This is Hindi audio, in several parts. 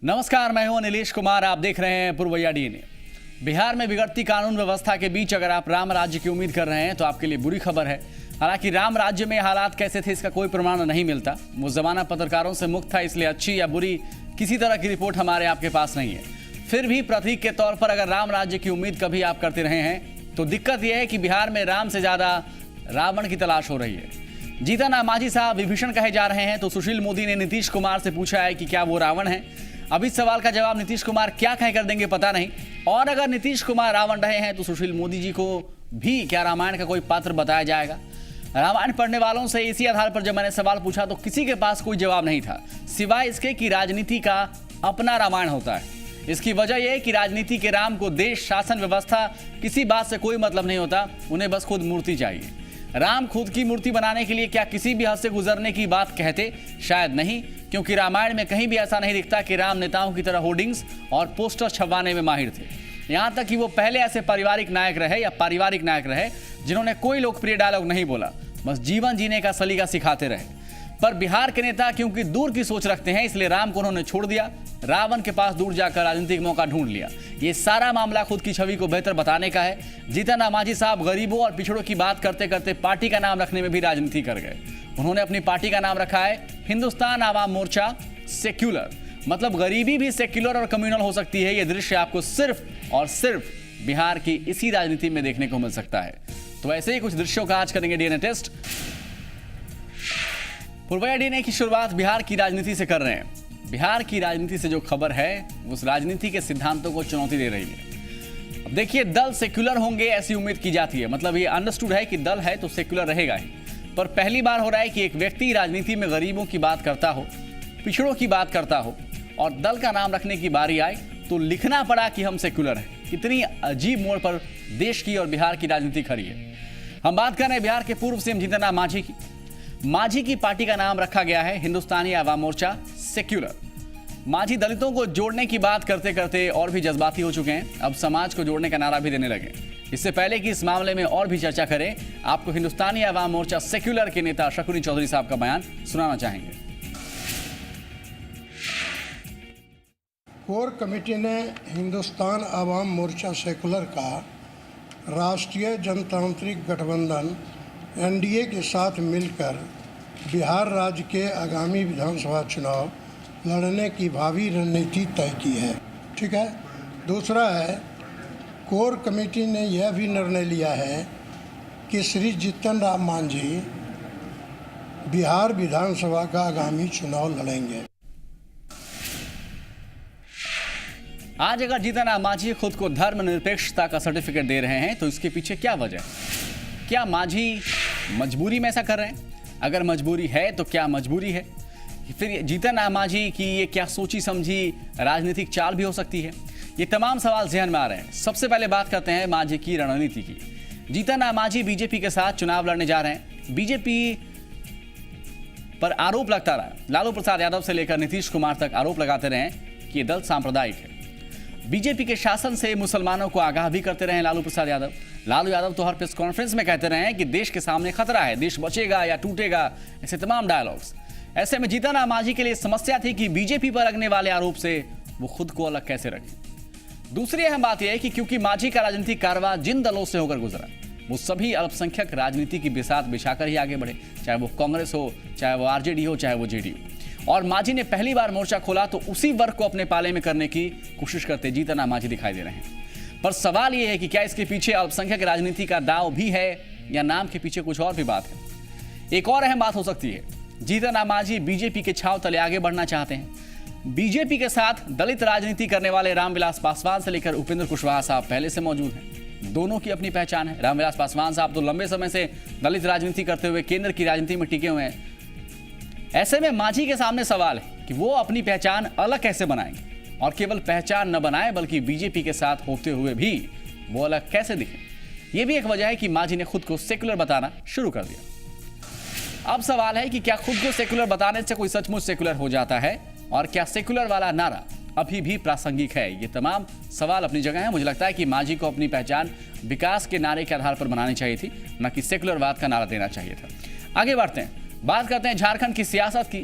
नमस्कार, मैं हूं नीलेश कुमार। आप देख रहे हैं पूर्वैया डीएनए। बिहार में बिगड़ती कानून व्यवस्था के बीच अगर आप राम राज्य की उम्मीद कर रहे हैं तो आपके लिए बुरी खबर है। हालांकि राम राज्य में हालात कैसे थे इसका कोई प्रमाण नहीं मिलता। वो जमाना पत्रकारों से मुक्त था, इसलिए अच्छी या बुरी किसी तरह की रिपोर्ट हमारे आपके पास नहीं है। फिर भी प्रतीक के तौर पर अगर राम राज्य की उम्मीद कभी आप करते रहे हैं तो दिक्कत यह है कि बिहार में राम से ज्यादा रावण की तलाश हो रही है। जीतन राम मांझी साहब विभीषण कहे जा रहे हैं तो सुशील मोदी ने नीतीश कुमार से पूछा है कि क्या वो रावण है। अब इस सवाल का जवाब नीतीश कुमार क्या कह कर देंगे पता नहीं। और अगर नीतीश कुमार रावण रहे हैं तो सुशील मोदी जी को भी क्या रामायण का कोई पात्र बताया जाएगा। रामायण पढ़ने वालों से इसी आधार पर जब मैंने सवाल पूछा तो किसी के पास कोई जवाब नहीं था, सिवाय इसके कि राजनीति का अपना रामायण होता है। इसकी वजह यह है कि राजनीति के राम को देश, शासन व्यवस्था, किसी बात से कोई मतलब नहीं होता। उन्हें बस खुद मूर्ति चाहिए। राम खुद की मूर्ति बनाने के लिए क्या किसी भी हद से गुजरने की बात कहते? शायद नहीं, क्योंकि रामायण में कहीं भी ऐसा नहीं दिखता कि राम नेताओं की तरह होर्डिंग्स और पोस्टर छपवाने में माहिर थे। यहां तक कि वो पहले ऐसे पारिवारिक नायक रहे जिन्होंने कोई लोकप्रिय डायलॉग नहीं बोला, बस जीवन जीने का सलीका सिखाते रहे। पर बिहार के नेता क्योंकि दूर की सोच रखते हैं, इसलिए राम को उन्होंने छोड़ दिया, रावण के पास दूर जाकर राजनीतिक मौका ढूंढ लिया। ये सारा मामला खुद की छवि को बेहतर बताने का है। जीतन राम मांझी साहब गरीबों और पिछड़ों की बात करते करते पार्टी का नाम रखने में भी राजनीति कर गए। उन्होंने अपनी पार्टी का नाम रखा है हिंदुस्तान आवाम मोर्चा सेक्युलर। मतलब गरीबी भी सेक्युलर और कम्युनल हो सकती है। यह दृश्य आपको सिर्फ और सिर्फ बिहार की इसी राजनीति में देखने को मिल सकता है। तो ऐसे ही कुछ दृश्यों का आज करेंगे डीएनए टेस्ट। पूर्वैया डीएनए की शुरुआत बिहार की राजनीति से कर रहे हैं। बिहार की राजनीति से जो खबर है उस राजनीति के सिद्धांतों को चुनौती दे रही है। अब देखिए, दल सेक्युलर होंगे ऐसी उम्मीद की जाती है। मतलब ये अंडरस्टूड है कि दल है तो सेक्युलर रहेगा ही। पर पहली बार हो रहा है कि एक व्यक्ति राजनीति में गरीबों की बात करता हो, पिछड़ों की बात करता हो और दल का नाम रखने की बारी आए तो लिखना पड़ा कि हम सेक्युलर हैं। कितनी अजीब मोड़ पर देश की और बिहार की राजनीति खड़ी है। हम बात कर रहे हैं बिहार के पूर्व सीएम जीतन राम मांझी की। मांझी की पार्टी का नाम रखा गया है हिंदुस्तानी आवाम मोर्चा सेक्युलर। मांझी दलितों को जोड़ने की बात करते करते और भी जज्बाती हो चुके हैं। अब समाज को जोड़ने का नारा भी देने लगे। इससे पहले कि इस मामले में और भी चर्चा करें, आपको हिंदुस्तानी आवाम मोर्चा सेक्युलर के नेता शकुनी चौधरी साहब का बयान सुनाना चाहेंगे। कोर कमेटी ने हिंदुस्तान आवाम मोर्चा सेकुलर का राष्ट्रीय जनतांत्रिक गठबंधन एनडीए के साथ मिलकर बिहार राज्य के आगामी विधानसभा चुनाव लड़ने की भावी रणनीति तय की है। ठीक है। दूसरा है, कोर कमेटी ने यह भी निर्णय लिया है कि श्री जीतन राम मांझी बिहार विधानसभा का आगामी चुनाव लड़ेंगे। आज अगर जीतन राम मांझी खुद को धर्मनिरपेक्षता का सर्टिफिकेट दे रहे हैं तो इसके पीछे क्या वजह है? क्या मांझी मजबूरी में ऐसा कर रहे हैं? अगर मजबूरी है तो क्या मजबूरी है? फिर जीतन राम मांझी की ये क्या सोची समझी राजनीतिक चाल भी हो सकती है? ये तमाम सवाल जहन में आ रहे हैं। सबसे पहले बात करते हैं मांझी की रणनीति की। जीतन राम मांझी बीजेपी के साथ चुनाव लड़ने जा रहे हैं। बीजेपी पर आरोप लगता रहा, लालू प्रसाद यादव से लेकर नीतीश कुमार तक आरोप लगाते रहे कि ये दल सांप्रदायिक है। बीजेपी के शासन से मुसलमानों को आगाह भी करते रहे लालू प्रसाद यादव। लालू यादव तो हर प्रेस कॉन्फ्रेंस में कहते रहे कि देश के सामने खतरा है, देश बचेगा या टूटेगा, ऐसे तमाम डायलॉग्स। ऐसे में जीतन राम मांझी के लिए समस्या थी कि बीजेपी पर लगने वाले आरोप से वो खुद को अलग कैसे रखें। दूसरी अहम बात यह है कि क्योंकि मांझी का राजनीतिक कारवां जिन दलों से होकर गुजरा वो सभी अल्पसंख्यक राजनीति की बिसात बिछाकर ही आगे बढ़े, चाहे वो कांग्रेस हो, चाहे वो आरजेडी हो, चाहे वो जेडीयू। और मांझी ने पहली बार मोर्चा खोला तो उसी वर्ग को अपने पाले में करने की कोशिश करते जीतन राम मांझी दिखाई दे रहे हैं। पर सवाल यह है कि क्या इसके पीछे अल्पसंख्यक राजनीति का दाव भी है या नाम के पीछे कुछ और भी बात है? एक और अहम बात हो सकती है, जीतन राम मांझी बीजेपी के छाव तले आगे बढ़ना चाहते हैं। बीजेपी के साथ दलित राजनीति करने वाले रामविलास पासवान से लेकर उपेंद्र कुशवाहा साहब पहले से मौजूद हैं। दोनों की अपनी पहचान है। रामविलास पासवान साहब तो लंबे समय से दलित राजनीति करते हुए केंद्र की राजनीति में टिके हुए हैं। ऐसे में मांझी के सामने सवाल है कि वो अपनी पहचान अलग कैसे बनाएंगे और केवल पहचान न बनाए बल्कि बीजेपी के साथ होते हुए भी वो अलग कैसे दिखें। यह भी एक वजह है कि मांझी ने खुद को सेकुलर बताना शुरू कर दिया। अब सवाल है कि क्या खुद को सेकुलर बताने से कोई सचमुच सेकुलर हो जाता है और क्या सेकुलर वाला नारा अभी भी प्रासंगिक है? ये तमाम सवाल अपनी जगह है। मुझे लगता है कि मांझी को अपनी पहचान विकास के नारे के आधार पर बनानी चाहिए थी, न कि सेकुलरवाद का नारा देना चाहिए था। आगे बढ़ते हैं, बात करते हैं झारखंड की सियासत की।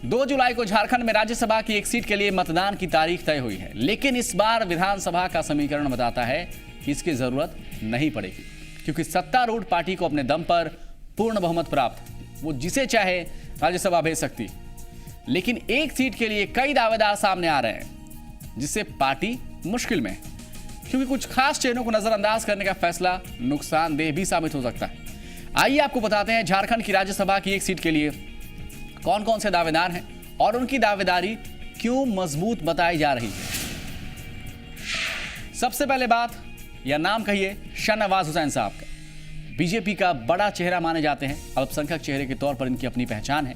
2 जुलाई को झारखंड में राज्यसभा की एक सीट के लिए मतदान की तारीख तय हुई है, लेकिन इस बार विधानसभा का समीकरण बताता है कि इसकी जरूरत नहीं पड़ेगी, क्योंकि सत्तारूढ़ पार्टी को अपने दम पर पूर्ण बहुमत प्राप्त है। वो जिसे चाहे राज्यसभा भेज सकती, लेकिन एक सीट के लिए कई दावेदार सामने आ रहे हैं, जिससे पार्टी मुश्किल में है, क्योंकि कुछ खास चेहरों को नजरअंदाज करने का फैसला नुकसानदेह भी साबित हो सकता है। आइए आपको बताते हैं झारखंड की राज्यसभा की एक सीट के लिए कौन कौन से दावेदार हैं और उनकी दावेदारी क्यों मजबूत बताई जा रही है। सबसे पहले बात या नाम कहिए शाहनवाज हुसैन साहब का। बीजेपी का बड़ा चेहरा माने जाते हैं, अल्पसंख्यक चेहरे के तौर पर इनकी अपनी पहचान है।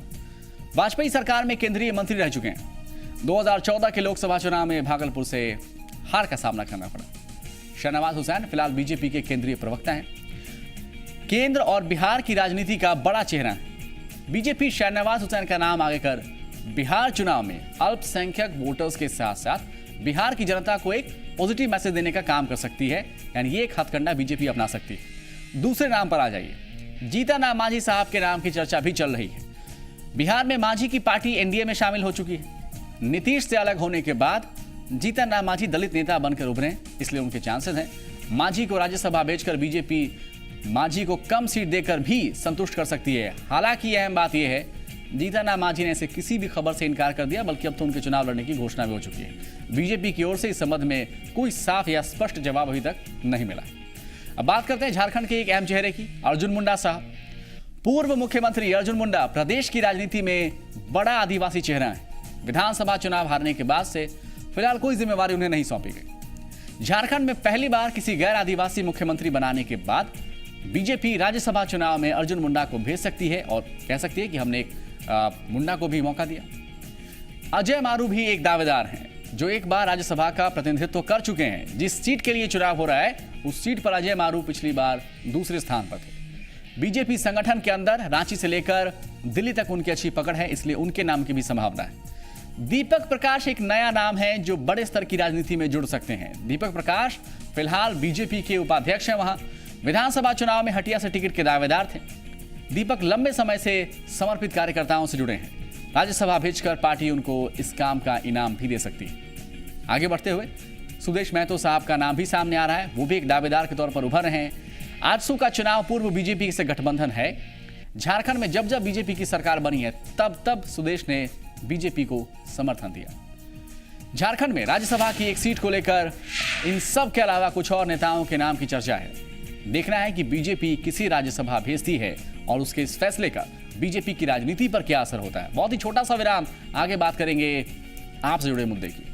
वाजपेयी सरकार में केंद्रीय मंत्री रह चुके हैं। 2014 के लोकसभा चुनाव में भागलपुर से हार का सामना करना पड़ा। शाहनवाज हुसैन फिलहाल बीजेपी के केंद्रीय प्रवक्ता हैं। केंद्र और बिहार की राजनीति का बड़ा चेहरा है। बीजेपी शाहनवाज हुसैन का नाम आगे कर बिहार चुनाव में अल्पसंख्यक वोटर्स के साथ साथ बिहार की जनता को एक पॉजिटिव मैसेज देने का काम कर सकती है, यानी ये एक हथकंडा बीजेपी अपना सकती है। दूसरे नाम पर आ जाइए। जीतन राम मांझी साहब के नाम की चर्चा भी चल रही है। बिहार में मांझी की पार्टी एनडीए में शामिल हो चुकी है। नीतीश से अलग होने के बाद जीतन राम मांझी दलित नेता बनकर उभरे, इसलिए उनके चांसेस हैं मांझी को राज्यसभा भेजकर बीजेपी मांझी को कम सीट देकर भी संतुष्ट कर सकती है। हालांकि अहम बात यह है, जीतन राम मांझी ने ऐसे किसी भी खबर से इनकार कर दिया, बल्कि अब तो उनके चुनाव लड़ने की घोषणा भी हो चुकी है। बीजेपी की ओर से इस संबंध में कोई साफ या स्पष्ट जवाब अभी तक नहीं मिला। अब बात करते हैं झारखंड के एक अहम चेहरे की, अर्जुन मुंडा साहब। पूर्व मुख्यमंत्री अर्जुन मुंडा प्रदेश की राजनीति में बड़ा आदिवासी चेहरा है। विधानसभा चुनाव हारने के बाद से फिलहाल कोई जिम्मेवारी उन्हें नहीं सौंपी गई। झारखंड में पहली बार किसी गैर आदिवासी मुख्यमंत्री बनाने के बाद बीजेपी राज्यसभा चुनाव में अर्जुन मुंडा को भेज सकती है और कह सकती है कि हमने एक मुंडा को भी मौका दिया। अजय मारू भी एक दावेदार हैं, जो एक बार राज्यसभा का प्रतिनिधित्व कर चुके हैं। जिस सीट के लिए चुनाव हो रहा है, उस सीट पर अजय मारू पिछली बार दूसरे स्थान पर थे। बीजेपी संगठन के अंदर रांची से लेकर दिल्ली तक उनकी अच्छी पकड़ है, इसलिए उनके नाम की भी संभावना है। दीपक प्रकाश एक नया नाम है जो बड़े स्तर की राजनीति में जुड़ सकते हैं। दीपक प्रकाश फिलहाल बीजेपी के उपाध्यक्ष हैं। वहां विधानसभा चुनाव में हटिया से टिकट के दावेदार थे। दीपक लंबे समय से समर्पित कार्यकर्ताओं से जुड़े हैं। राज्यसभा भेजकर पार्टी उनको इस काम का इनाम भी दे सकती है। आगे बढ़ते हुए सुदेश महतो साहब का नाम भी सामने आ रहा है। वो भी एक दावेदार के तौर पर उभर रहे हैं। आजसू का चुनाव पूर्व बीजेपी से गठबंधन है। झारखंड में जब जब बीजेपी की सरकार बनी है, तब तब सुदेश ने बीजेपी को समर्थन दिया। झारखंड में राज्यसभा की एक सीट को लेकर इन सब के अलावा कुछ और नेताओं के नाम की चर्चा है। देखना है कि बीजेपी किसी राज्यसभा भेजती है और उसके इस फैसले का बीजेपी की राजनीति पर क्या असर होता है। बहुत ही छोटा सा विराम, आगे बात करेंगे आपसे जुड़े मुद्दे की।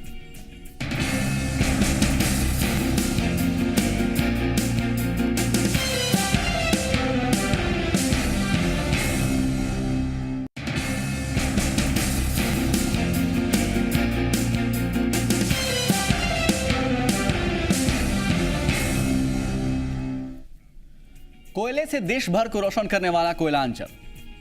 कोयले से देश भर को रोशन करने वाला कोयलांचल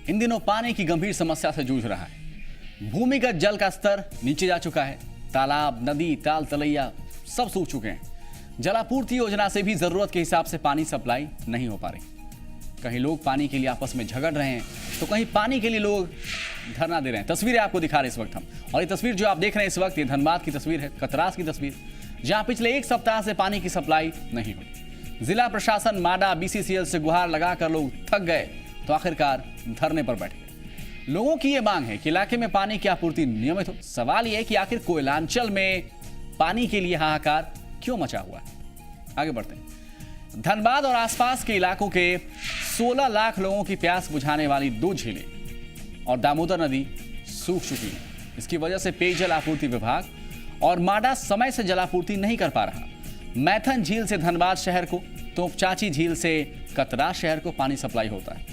इन दिनों पानी की गंभीर समस्या से जूझ रहा है। भूमिगत जल का स्तर नीचे जा चुका है। तालाब, नदी, ताल तलैया सब सूख चुके हैं। जलापूर्ति योजना से भी जरूरत के हिसाब से पानी सप्लाई नहीं हो पा रही। कहीं लोग पानी के लिए आपस में झगड़ रहे हैं, तो कहीं पानी के लिए लोग धरना दे रहे हैं। तस्वीरें आपको दिखा रहे हैं इस वक्त हम, और ये तस्वीर जो आप देख रहे हैं इस वक्त, ये धनबाद की तस्वीर है, कतरास की तस्वीर, जहां पिछले एक सप्ताह से पानी की सप्लाई नहीं हुई। जिला प्रशासन, माडा, बीसीसीएल से गुहार लगाकर लोग थक गए, तो आखिरकार धरने पर बैठ गए। लोगों की यह मांग है कि इलाके में पानी की आपूर्ति नियमित हो। सवाल यह है कि आखिर कोयलांचल में पानी के लिए हाहाकार क्यों मचा हुआ है। आगे बढ़ते हैं। धनबाद और आसपास के इलाकों के 16 लाख लोगों की प्यास बुझाने वाली 2 झीलें और दामोदर नदी सूख चुकी है। इसकी वजह से पेयजल आपूर्ति विभाग और माडा समय से जलापूर्ति नहीं कर पा रहा। मैथन झील से धनबाद शहर को, तोपचाची झील से कतरास शहर को पानी सप्लाई होता है,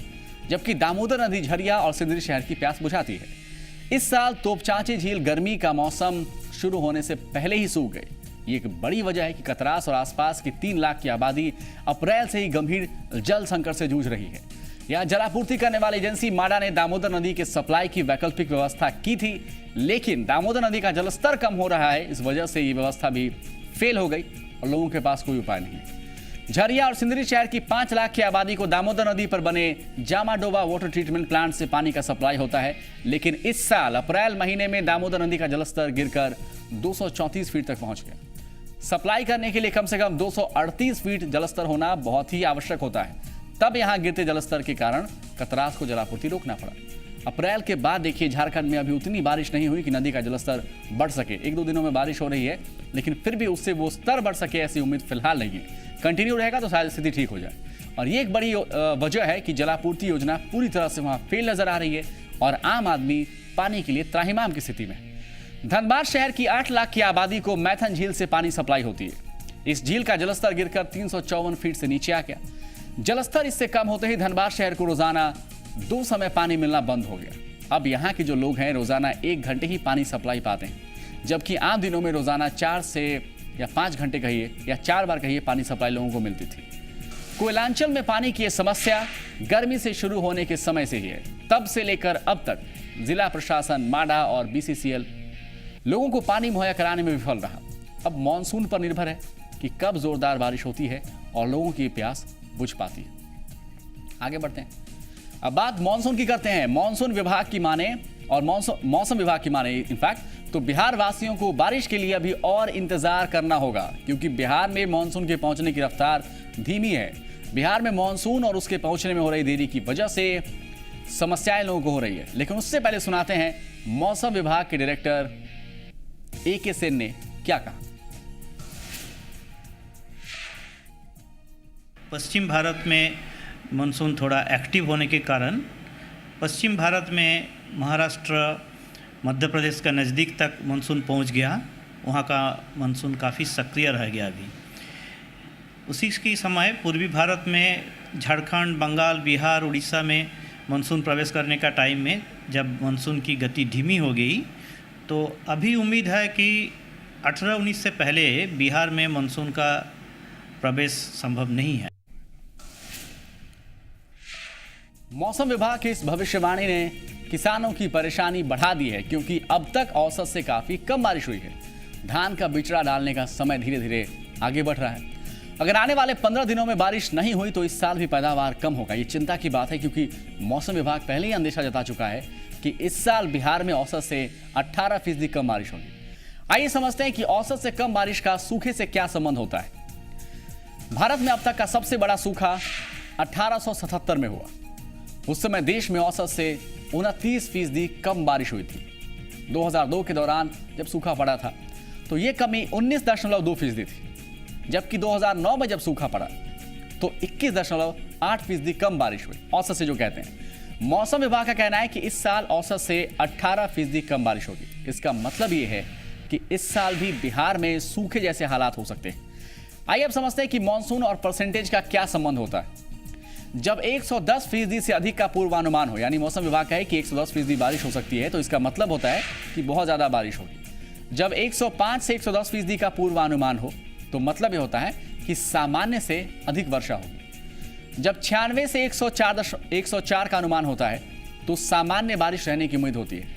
जबकि दामोदर नदी झरिया और सिंदरी शहर की प्यास बुझाती है। इस साल तोपचाची झील गर्मी का मौसम शुरू होने से पहले ही सूख गई। ये एक बड़ी वजह है कि कतरास और आसपास की 3 लाख की आबादी अप्रैल से ही गंभीर जल संकट से जूझ रही है। यहाँ जलापूर्ति करने वाली एजेंसी माडा ने दामोदर नदी के सप्लाई की वैकल्पिक व्यवस्था की थी, लेकिन दामोदर नदी का जलस्तर कम हो रहा है। इस वजह से ये व्यवस्था भी फेल हो गई और लोगों के पास कोई उपाय नहीं है। झरिया और सिंदरी शहर की 5 लाख की आबादी को दामोदर नदी पर बने जामाडोबा वाटर ट्रीटमेंट प्लांट से पानी का सप्लाई होता है, लेकिन इस साल अप्रैल महीने में दामोदर नदी का जलस्तर गिरकर 234 फीट तक पहुंच गया। सप्लाई करने के लिए कम से कम 238 फीट जलस्तर होना बहुत ही आवश्यक होता है। तब यहां गिरते जलस्तर के कारण कतरास को जलापूर्ति रोकना पड़ा। अप्रैल के बाद देखिए झारखंड में अभी उतनी बारिश नहीं हुई कि नदी का जलस्तर बढ़ सके। 1-2 दिनों में बारिश हो रही है, लेकिन फिर भी उससे वो स्तर बढ़ सके ऐसी उम्मीद फिलहाल नहीं है। कंटिन्यू रहेगा तो शायद स्थिति ठीक हो जाए। और ये एक बड़ी वजह है कि जलापूर्ति योजना पूरी तरह से वहां फेल नजर आ रही है और आम आदमी पानी के लिए त्राहिमाम की स्थिति में। धनबाद शहर की 8 लाख की आबादी को मैथन झील से पानी सप्लाई होती है। इस झील का जलस्तर गिरकर 354 फीट से नीचे आ गया। जलस्तर इससे कम होते ही धनबाद शहर को रोजाना 2 समय पानी मिलना बंद हो गया। अब यहाँ के जो लोग हैं रोजाना 1 घंटे ही पानी सप्लाई पाते हैं, जबकि आम दिनों में रोजाना 4 से या 5 घंटे कहिए या 4 बार कहिए पानी सप्लाई लोगों को मिलती थी। कोयलांचल में पानी की यह समस्या गर्मी से शुरू होने के समय से ही है। तब से लेकर अब तक जिला प्रशासन, माडा और बीसीसीएल लोगों को पानी मुहैया कराने में विफल रहा। अब मानसून पर निर्भर है कि कब जोरदार बारिश होती है और लोगों की प्यास बुझ पाती है। आगे बढ़ते हैं, अब बात मानसून की करते हैं। मानसून विभाग की माने और मौसम विभाग की माने इनफैक्ट तो बिहार वासियों को बारिश के लिए अभी और इंतजार करना होगा, क्योंकि बिहार में मानसून के पहुंचने की रफ्तार धीमी है। बिहार में मानसून और उसके पहुंचने में हो रही देरी की वजह से समस्याएं लोगों को हो रही है। लेकिन उससे पहले सुनाते हैं मौसम विभाग के डायरेक्टर AK सेन ने क्या कहा। पश्चिम भारत में मानसून थोड़ा एक्टिव होने के कारण पश्चिम भारत में महाराष्ट्र, मध्य प्रदेश का नज़दीक तक मानसून पहुंच गया। वहां का मानसून काफ़ी सक्रिय रह गया अभी। उसी के समय पूर्वी भारत में झारखंड, बंगाल, बिहार, उड़ीसा में मानसून प्रवेश करने का टाइम में जब मानसून की गति धीमी हो गई, तो अभी उम्मीद है कि 18-19 से पहले बिहार में मानसून का प्रवेश संभव नहीं है। मौसम विभाग की इस भविष्यवाणी ने किसानों की परेशानी बढ़ा दी है, क्योंकि अब तक औसत से काफी कम बारिश हुई है। धान का बिचड़ा डालने का समय धीरे धीरे आगे बढ़ रहा है। अगर आने वाले 15 दिनों में बारिश नहीं हुई तो इस साल भी पैदावार कम होगा। ये चिंता की बात है, क्योंकि मौसम विभाग पहले ही अंदेशा जता चुका है कि इस साल बिहार में औसत से 18% कम बारिश होगी। आइए समझते हैं कि औसत से कम बारिश का सूखे से क्या संबंध होता है। भारत में अब तक का सबसे बड़ा सूखा 1877 में हुआ। उस समय देश में औसत से 29% कम बारिश हुई थी। 2002 के दौरान जब सूखा पड़ा था तो यह कमी 19.2% थी, जबकि 2009 में जब सूखा पड़ा तो 21.8% कम बारिश हुई औसत से, जो कहते हैं। मौसम विभाग का कहना है कि इस साल औसत से 18% कम बारिश होगी। इसका मतलब यह है कि इस साल भी बिहार में सूखे जैसे हालात हो सकते हैं। आइए अब समझते हैं कि मानसून और परसेंटेज का क्या संबंध होता है। जब 110% से अधिक का पूर्वानुमान हो, यानी मौसम विभाग कहे कि 110% बारिश हो सकती है, तो इसका मतलब होता है कि बहुत ज्यादा बारिश होगी। जब 105 से 110% का पूर्वानुमान हो तो मतलब यह होता है कि सामान्य से अधिक वर्षा होगी। जब 96 से 104 का अनुमान होता है तो सामान्य बारिश रहने की उम्मीद होती है।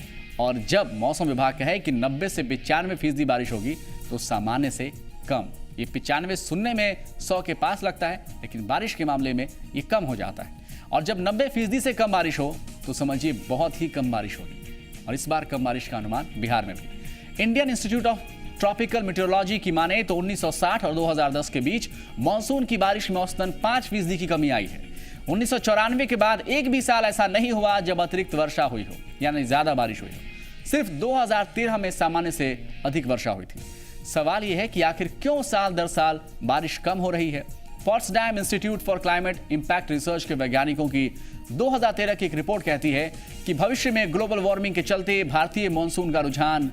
और जब मौसम विभाग कहे कि 90 से 95% बारिश होगी तो सामान्य से कम। ये 95 सुनने में 100 के पास लगता है, लेकिन बारिश के मामले में ये कम हो जाता है। और जब 90% से कम बारिश हो तो समझिए बहुत ही कम बारिश होगी। और इस बार कम बारिश का अनुमान बिहार में भी। इंडियन इंस्टीट्यूट ऑफ ट्रॉपिकल मीटेरोलॉजी की माने तो 1960 और 2010 के बीच मानसून की बारिश में औसतन 5% की कमी आई है। 1994 के बाद एक भी साल ऐसा नहीं हुआ जब अतिरिक्त वर्षा हुई हो, यानी ज्यादा बारिश हुई हो। सिर्फ 2013 में सामान्य से अधिक वर्षा हुई थी। सवाल यह है कि आखिर क्यों साल दर साल बारिश कम हो रही है। Potsdam institute for climate impact research के वैज्ञानिकों की 2013 की एक रिपोर्ट कहती है कि भविष्य में ग्लोबल वार्मिंग के चलते भारतीय मानसून का रुझान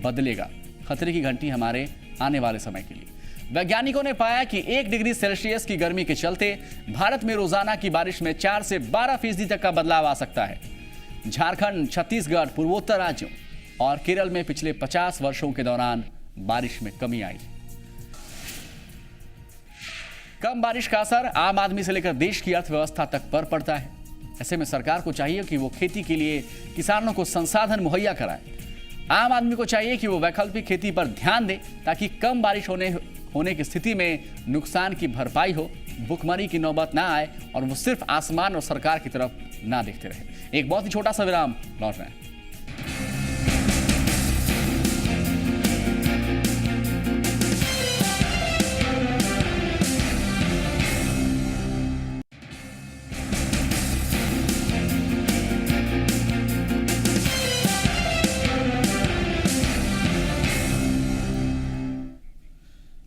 बदलेगा। खतरे की घंटी हमारे आने वाले समय के लिए। वैज्ञानिकों ने पाया कि 1 डिग्री सेल्सियस की गर्मी के चलते भारत में रोजाना की बारिश में 4 से 12% तक का बदलाव आ सकता है। झारखंड, छत्तीसगढ़, पूर्वोत्तर राज्यों और केरल में पिछले 50 वर्षों के दौरान बारिश में कमी आई। कम बारिश का असर आम आदमी से लेकर देश की अर्थव्यवस्था तक पर पड़ता है। ऐसे में सरकार को चाहिए कि वो खेती के लिए किसानों को संसाधन मुहैया कराए। आम आदमी को चाहिए कि वो वैकल्पिक खेती पर ध्यान दे ताकि कम बारिश होने होने की स्थिति में नुकसान की भरपाई हो, भुखमरी की नौबत ना आए और वो सिर्फ आसमान और सरकार की तरफ ना देखते रहे। एक बहुत ही छोटा सा विराम, लौट रहे हैं।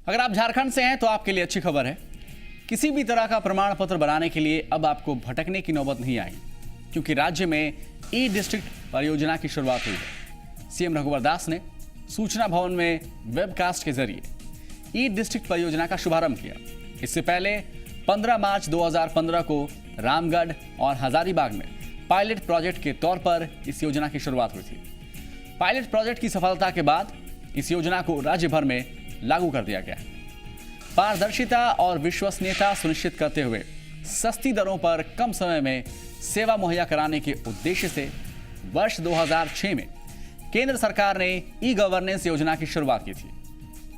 अगर आप झारखंड से हैं तो आपके लिए अच्छी खबर है। किसी भी तरह का प्रमाण पत्र बनाने के लिए अब आपको भटकने की नौबत नहीं आएगी, क्योंकि राज्य में ई डिस्ट्रिक्ट परियोजना की शुरुआत हुई है। सीएम रघुवर दास ने सूचना भवन में वेबकास्ट के जरिए ई डिस्ट्रिक्ट परियोजना का शुभारंभ किया। इससे पहले 15 मार्च 2015 को रामगढ़ और हजारीबाग में पायलट प्रोजेक्ट के तौर पर इस योजना की शुरुआत हुई थी। पायलट प्रोजेक्ट की सफलता के बाद इस योजना को राज्य भर में लागू कर दिया गया है। पारदर्शिता और विश्वसनीयता सुनिश्चित करते हुए सस्ती दरों पर कम समय में सेवा मुहैया कराने के उद्देश्य से वर्ष 2006 में केंद्र सरकार ने ई गवर्नेंस योजना की शुरुआत की थी।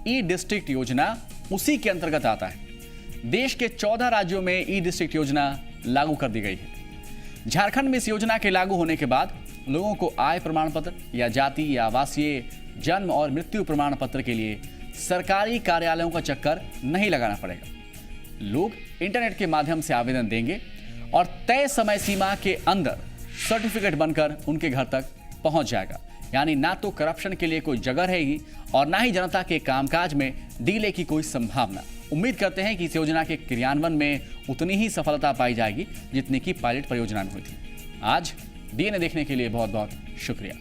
ई डिस्ट्रिक्ट योजना उसी के अंतर्गत आता है। देश के 14 राज्यों में ई डिस्ट्रिक्ट योजना लागू कर दी गई है। झारखंड में इस योजना के लागू होने के बाद लोगों को आय प्रमाण पत्र या जाति या आवासीय जन्म और मृत्यु प्रमाण पत्र के लिए सरकारी कार्यालयों का चक्कर नहीं लगाना पड़ेगा। लोग इंटरनेट के माध्यम से आवेदन देंगे और तय समय सीमा के अंदर सर्टिफिकेट बनकर उनके घर तक पहुंच जाएगा। यानी ना तो करप्शन के लिए कोई जगह रहेगी और ना ही जनता के कामकाज में डीले की कोई संभावना। उम्मीद करते हैं कि इस योजना के क्रियान्वयन में उतनी ही सफलता पाई जाएगी जितनी की पायलट परियोजना में हुई थी। आज डीएनए देखने के लिए बहुत बहुत शुक्रिया।